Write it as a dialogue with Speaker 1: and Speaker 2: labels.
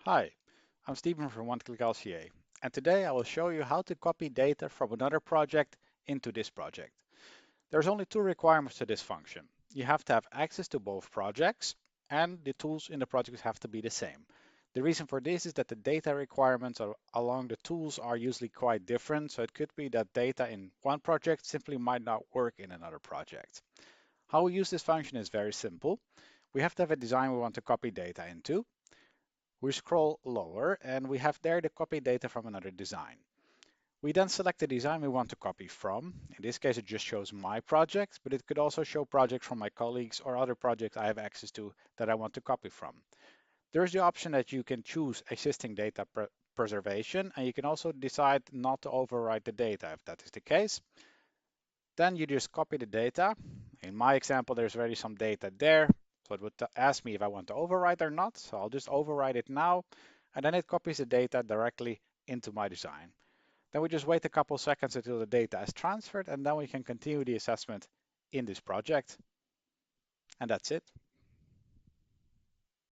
Speaker 1: Hi, I'm Stephen from OneClick LCA, and today I will show you how to copy data from another project into this project. There's only two requirements to this function. You have to have access to both projects, and the tools in the projects have to be the same. The reason for this is that the data requirements along the tools are usually quite different, so it could be that data in one project simply might not work in another project. How we use this function is very simple. We have to have a design we want to copy data into. We scroll lower and we have there the copy data from another design. We then select the design we want to copy from. In this case, it just shows my project, but it could also show projects from my colleagues or other projects I have access to that I want to copy from. There's the option that you can choose existing data preservation, and you can also decide not to overwrite the data if that is the case. Then you just copy the data. In my example, there's already some data there. So it would ask me if I want to overwrite or not. So I'll just overwrite it now. And then it copies the data directly into my design. Then we just wait a couple seconds until the data is transferred, and then we can continue the assessment in this project. And that's it.